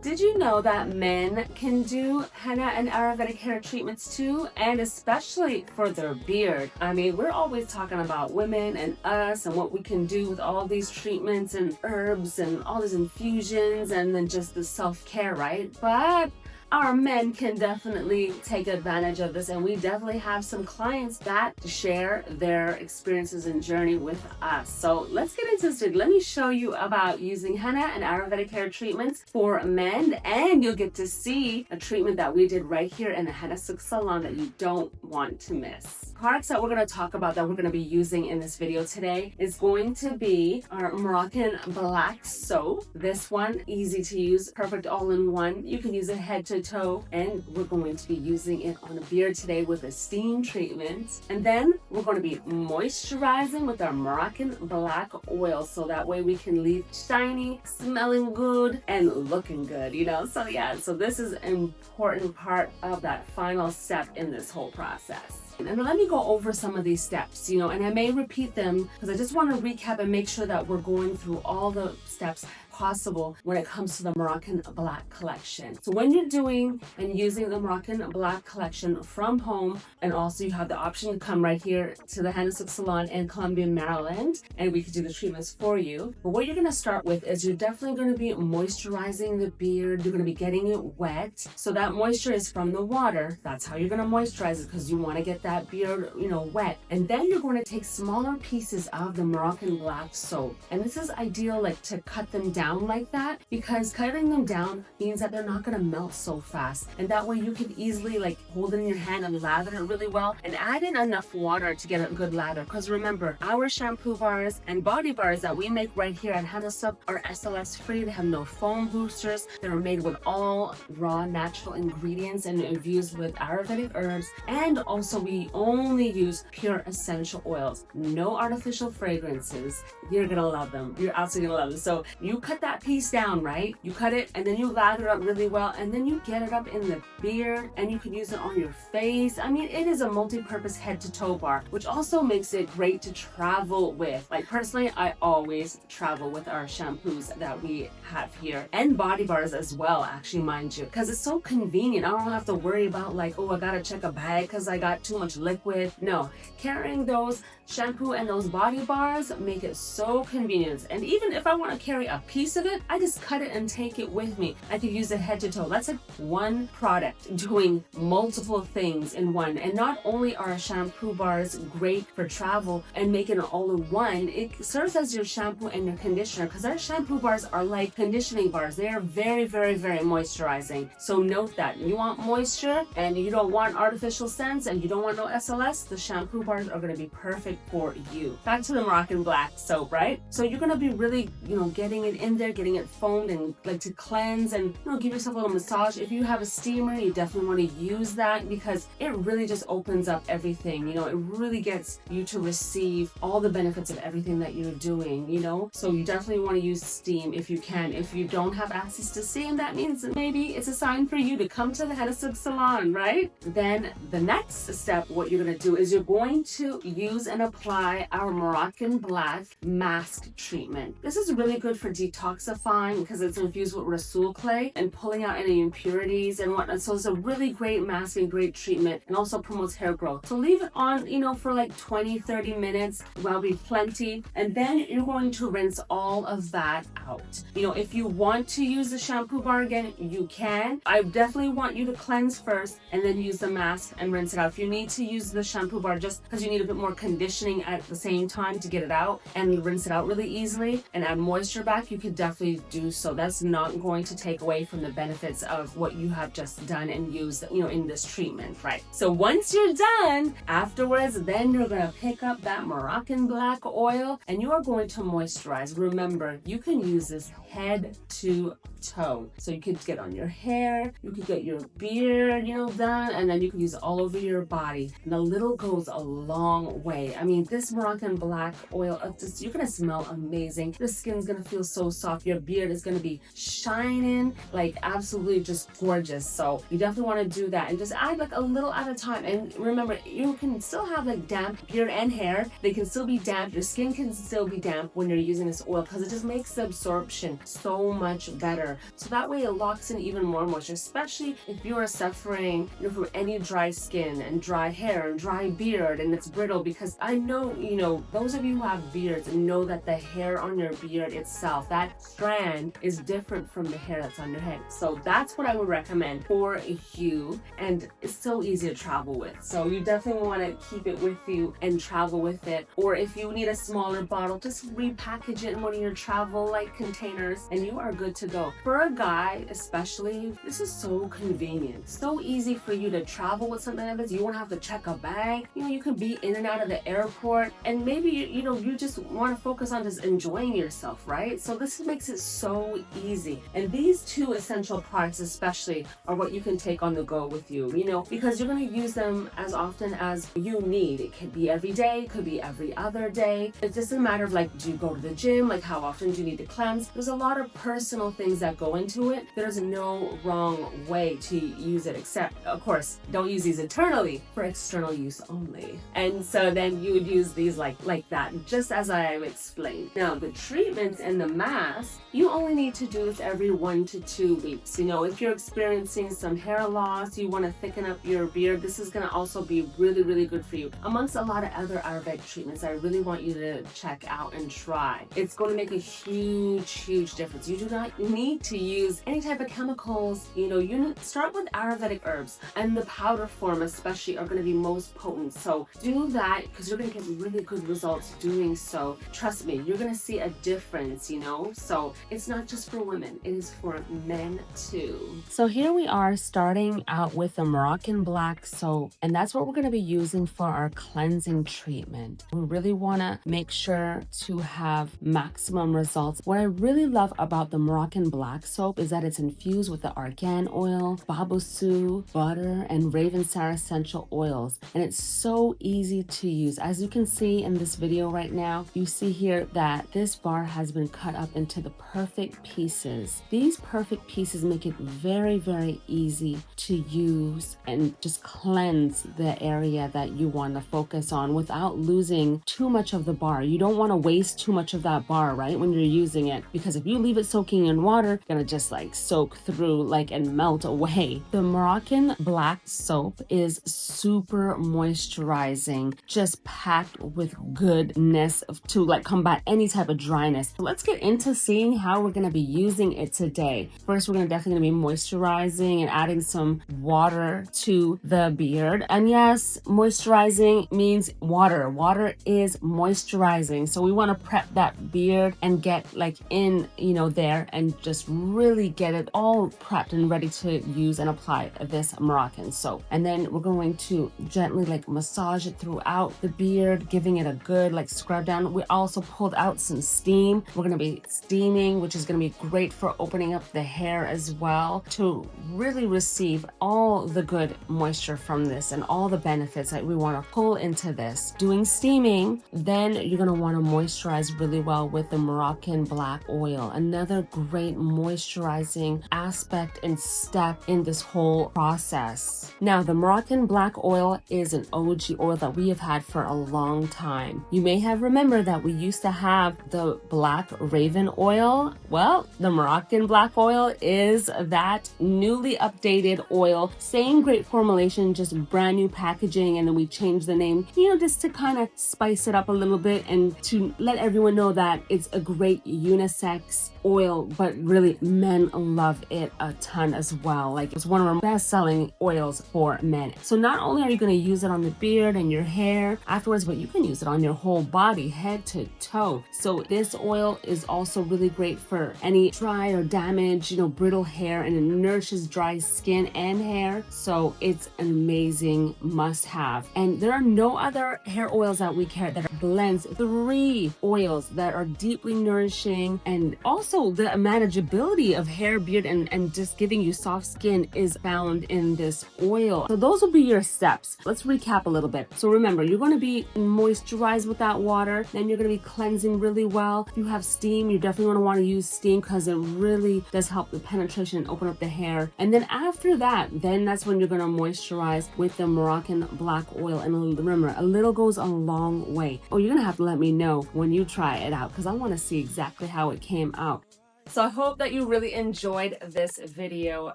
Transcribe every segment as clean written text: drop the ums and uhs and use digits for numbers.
Did you know that men can do henna and Ayurvedic hair treatments too? And especially for their beard. I mean, we're always talking about women and us and what we can do with all these treatments and herbs and all these infusions and then just the self-care, right? But our men can definitely take advantage of this, and we definitely have some clients that share their experiences and journey with us. So let's get into this. Let me show you about using henna and Ayurvedic hair treatments for men, and you'll get to see a treatment that we did right here in the Henna Sooq salon that you don't want to miss. Products that we're going to talk about that we're going to be using in this video today is going to be our Moroccan Black Soap. This one, easy to use, perfect all-in-one. You can use it head to toe, and we're going to be using it on a beard today with a steam treatment. And then we're going to be moisturizing with our Moroccan Black Oil, so that way we can leave shiny, smelling good, and looking good, you know? So yeah, so this is an important part of that final step in this whole process. And let me go over some of these steps, you know, and I may repeat them because I just want to recap and make sure that we're going through all the steps possible when it comes to the Moroccan Black collection. So when you're doing and using the Moroccan Black collection from home, and also you have the option to come right here to the Hennasooq salon in Columbia, Maryland, and we could do the treatments for you. But what you're going to start with is you're definitely going to be moisturizing the beard. You're going to be getting it wet. So that moisture is from the water. That's how you're going to moisturize it, because you want to get that beard, you know, wet. And then you're going to take smaller pieces of the Moroccan Black soap. And this is ideal, like, to cut them down like that, because cutting them down means that they're not going to melt so fast, and that way you can easily like hold it in your hand and lather it really well and add in enough water to get a good lather. Because remember, our shampoo bars and body bars that we make right here at Hennasooq are SLS free. They have no foam boosters. They're made with all raw natural ingredients and infused with Ayurvedic herbs, and also we only use pure essential oils, no artificial fragrances. You're gonna love them. You're absolutely gonna love them. So you cut that piece down, right? You cut it and then you lather it up really well, and then you get it up in the beard, and you can use it on your face. I mean, it is a multi-purpose head to toe bar, which also makes it great to travel with. Like personally, I always travel with our shampoos that we have here, and body bars as well, actually, mind you, because it's so convenient. I don't have to worry about like, oh, I gotta check a bag because I got too much liquid. No, carrying those shampoo and those body bars make it so convenient. And even if I want to carry a piece of it, I just cut it and take it with me. I could use it head to toe. That's like one product doing multiple things in one. And not only are shampoo bars great for travel and making it all in one, it serves as your shampoo and your conditioner, because our shampoo bars are like conditioning bars. They are very, very, very moisturizing. So note that you want moisture and you don't want artificial scents and you don't want no SLS, the shampoo bars are going to be perfect for you. Back to the Moroccan Black soap, right? So you're going to be really, you know, getting it in there, getting it foamed and like to cleanse and, you know, give yourself a little massage. If you have a steamer, you definitely want to use that, because it really just opens up everything. You know, it really gets you to receive all the benefits of everything that you're doing, you know? So you definitely want to use steam if you can. If you don't have access to steam, that means that maybe it's a sign for you to come to the Hennasooq salon, right? Then the next step, what you're going to do is you're going to use and apply our Moroccan Black mask treatment. This is really good for detoxifying because it's infused with Rasul clay and pulling out any impurities and whatnot. So it's a really great mask and great treatment, and also promotes hair growth. So leave it on, you know, for like 20-30 minutes. That'll be plenty. And then you're going to rinse all of that out. You know, if you want to use the shampoo bar again, you can. I definitely want you to cleanse first and then use the mask and rinse it out. If you need to use the shampoo bar just because you need a bit more conditioning at the same time to get it out and rinse it out really easily and add moisture back, you could definitely do so. That's not going to take away from the benefits of what you have just done and used, you know, in this treatment, right? So once you're done, afterwards, then you're going to pick up that Moroccan Black oil and you are going to moisturize. Remember, you can use this head to toe. So you could get on your hair, you could get your beard, you know, done, and then you can use it all over your body. And a little goes a long way. I mean, this Moroccan Black oil, you're gonna smell amazing. The skin's gonna feel so soft. Your beard is going to be shining, like absolutely just gorgeous. So you definitely want to do that and just add like a little at a time. And remember, you can still have like damp beard and hair. They can still be damp. Your skin can still be damp when you're using this oil because it just makes the absorption so much better. So that way it locks in even more moisture, especially if you are suffering, you know, from any dry skin and dry hair and dry beard and it's brittle. Because I know, you know, those of you who have beards know that the hair on your beard itself, that strand is different from the hair that's on your head. So that's what I would recommend for you, and it's so easy to travel with. So you definitely want to keep it with you and travel with it. Or if you need a smaller bottle, just repackage it in one of your travel like containers and you are good to go. For a guy especially, this is so convenient, so easy for you to travel with something like this. You won't have to check a bag. You know, you can be in and out of the airport, and maybe you know, you just want to focus on just enjoying yourself, right? So this makes it so easy. And these two essential products especially are what you can take on the go with you, you know, because you're going to use them as often as you need. It could be every day, it could be every other day. It's just a matter of like, do you go to the gym? Like, how often do you need to cleanse? There's a lot of personal things that go into it. There's no wrong way to use it, except of course don't use these internally, for external use only. And so then you would use these like that, just as I explained. Now the treatments and the mask, you only need to do this every 1 to 2 weeks. You know, if you're experiencing some hair loss, you want to thicken up your beard, this is going to also be really, really good for you. Amongst a lot of other Ayurvedic treatments I really want you to check out and try. It's going to make a huge difference. You do not need to use any type of chemicals. You know, you start with Ayurvedic herbs, and the powder form especially are going to be most potent. So do that because you're going to get really good results doing so. Trust me, you're going to see a difference, you know. So it's not just for women, it is for men too. So here we are starting out with the Moroccan Black soap, and that's what we're going to be using for our cleansing treatment. We really want to make sure to have maximum results. What I really love about the Moroccan Black soap is that it's infused with the argan oil, babusu, butter, and raven sarah essential oils, and it's so easy to use. As you can see in this video right now, you see here that this bar has been cut up into the perfect pieces. These perfect pieces make it very, very easy to use and just cleanse the area that you want to focus on without losing too much of the bar. You don't want to waste too much of that bar, right, when you're using it, because if you leave it soaking in water, it's gonna just like soak through like and melt away. The Moroccan Black soap is super moisturizing, just packed with goodness to like combat any type of dryness. So let's get into seeing how we're gonna be using it today. First, we're definitely gonna be moisturizing and adding some water to the beard. And yes, moisturizing means water. Water is moisturizing. So we want to prep that beard and get like in, you know, there and just really get it all prepped and ready to use and apply this Moroccan soap. And then we're going to gently like massage it throughout the beard, giving it a good like scrub down. We also pulled out some steam. We're going to be steaming, which is going to be great for opening up the hair as well, to really receive all the good moisture from this and all the benefits that we want to pull into this. Doing steaming, then you're going to want to moisturize really well with the Moroccan Black Oil. Another great moisturizing aspect and step in this whole process. Now, the Moroccan Black Oil is an OG oil that we have had for a long time. You may have remembered that we used to have the Black Raven Oil. Well, the Moroccan Black Oil is that newly updated oil. Same great formulation, just brand new packaging, and then we changed the name, you know, just to kind of spice it up a little bit and to let everyone know that it's a great unisex oil, but really men love it a ton as well. Like, it's one of our best-selling oils for men. So not only are you going to use it on the beard and your hair afterwards, but you can use it on your whole body, head to toe. So this oil is also really great for any dry or damaged, you know, brittle hair, and it nourishes dry skin and hair. So it's an amazing must-have. And there are no other hair oils that we carry that blends 3 oils that are deeply nourishing, and also the manageability of hair, beard, and just giving you soft skin is found in this oil. So those will be your steps. Let's recap a little bit. So remember, you're going to be moisturized with that water, then you're going to be cleansing really well. If you have steam, you're definitely going to want to use steam because it really does help the penetration and open up the hair. And then after that, then that's when you're going to moisturize with the Moroccan Black Oil. And remember, a little goes a long way. Oh, you're going to have to let me know when you try it out because I want to see exactly how it came out. So I hope that you really enjoyed this video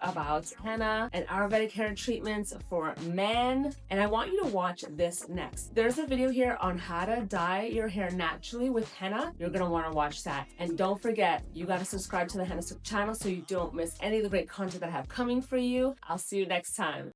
about henna and Ayurvedic hair treatments for men. And I want you to watch this next. There's a video here on how to dye your hair naturally with henna. You're going to want to watch that. And don't forget, you got to subscribe to the Hennasooq channel so you don't miss any of the great content that I have coming for you. I'll see you next time.